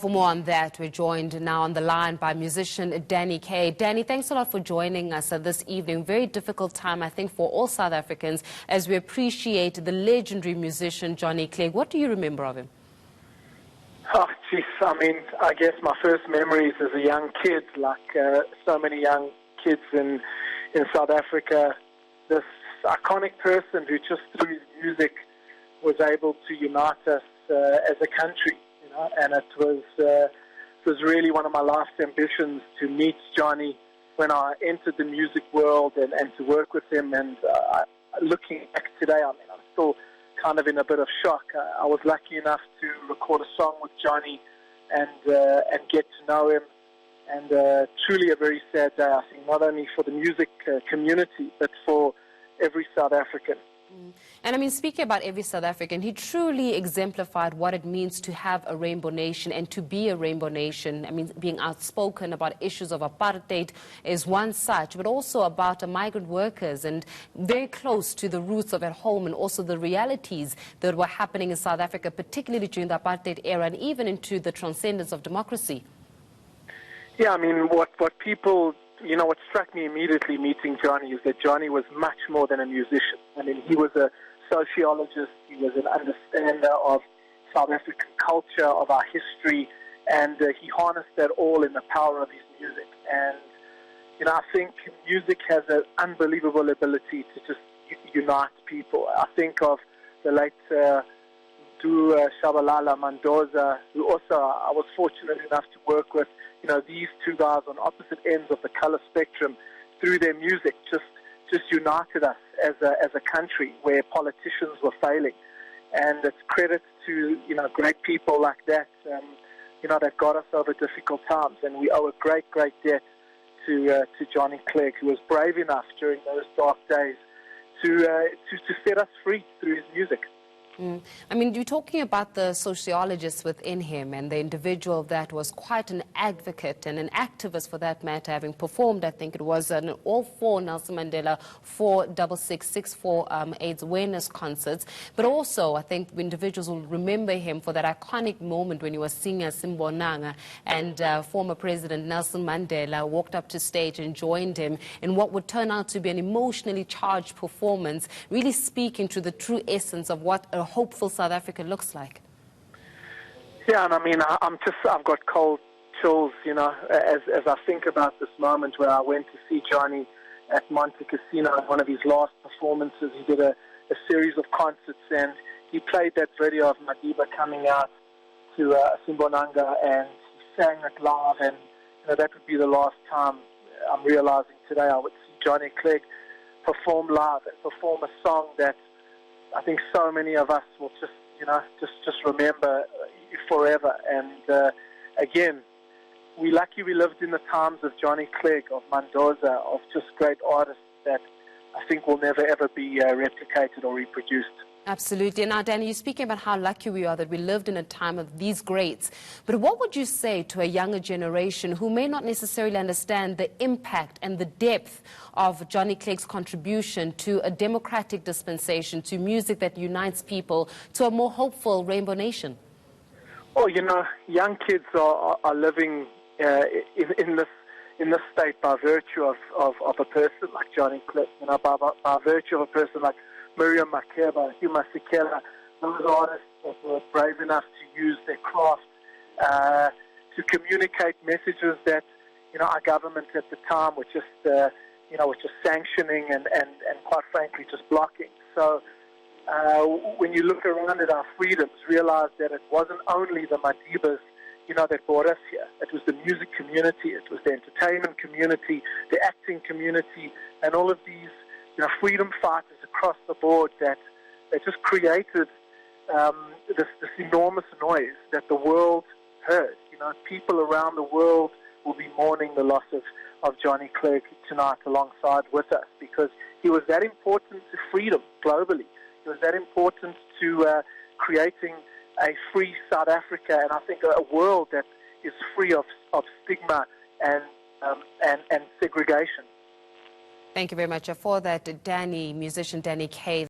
For more on that, we're joined now on the line by musician Johnny Clegg. Danny, thanks a lot for joining us this evening. Very difficult time, I think, for all South Africans as we appreciate the legendary musician Johnny Clegg. What do you remember of him? Oh, geez, I guess my first memories as a young kid, like so many young kids in South Africa, this iconic person who just through his music was able to unite us as a country. And it was really one of my life's ambitions to meet Johnny when I entered the music world and to work with him. And looking back today, I'm still kind of in a bit of shock. I was lucky enough to record a song with Johnny and get to know him. And truly a very sad day, I think, not only for the music community, but for every South African. And speaking about every South African, he truly exemplified what it means to have a rainbow nation and to be a rainbow nation. Being outspoken about issues of apartheid is one such, but also about migrant workers and very close to the roots of at home and also the realities that were happening in South Africa, particularly during the apartheid era and even into the transcendence of democracy. Yeah, what people... what struck me immediately meeting Johnny is that Johnny was much more than a musician. He was a sociologist, he was an understander of South African culture, of our history, and he harnessed that all in the power of his music. And, I think music has an unbelievable ability to just unite people. I think of the late Shabalala Mendoza, who also I was fortunate enough to work with. These two guys on opposite ends of the color spectrum, through their music, just united us as a country where politicians were failing. And it's credit to, great people like that, that got us over difficult times. And we owe a great, great debt to Johnny Clegg, who was brave enough during those dark days to set us free through his music. You're talking about the sociologist within him and the individual that was quite an advocate and an activist for that matter, having performed, I think it was, an all-4 Nelson Mandela 46664 AIDS awareness concerts. But also, I think individuals will remember him for that iconic moment when he was singing Simbonanga and former President Nelson Mandela walked up to stage and joined him in what would turn out to be an emotionally charged performance, really speaking to the true essence of what a hopeful South Africa looks like. Yeah, and I've got cold chills, as I think about this moment where I went to see Johnny at Monte Casino in one of his last performances. He did a series of concerts and he played that video of Madiba coming out to Simbonanga and he sang it live, and that would be the last time I'm realizing today I would see Johnny Clegg perform live and perform a song that I think so many of us will just remember forever. And again, we're lucky we lived in the times of Johnny Clegg, of Mendoza, of just great artists that I think will never ever be replicated or reproduced. Absolutely. Now, Danny, you're speaking about how lucky we are that we lived in a time of these greats. But what would you say to a younger generation who may not necessarily understand the impact and the depth of Johnny Clegg's contribution to a democratic dispensation, to music that unites people, to a more hopeful rainbow nation? Well, young kids are living in this state by virtue of a person like Johnny Clegg, by virtue of a person like Miriam Makeba, Huma Sikela, those artists that were brave enough to use their craft to communicate messages that our government at the time were just sanctioning and quite frankly just blocking. So when you look around at our freedoms, realize that it wasn't only the Madibas that brought us here. It was the music community, it was the entertainment community, the acting community, and all of these freedom fighters across the board that just created this enormous noise that the world heard. People around the world will be mourning the loss of Johnny Clegg tonight alongside with us, because he was that important to freedom globally. He was that important to creating a free South Africa, and I think a world that is free of stigma and segregation. Thank you very much for that, Danny, musician Johnny Clegg.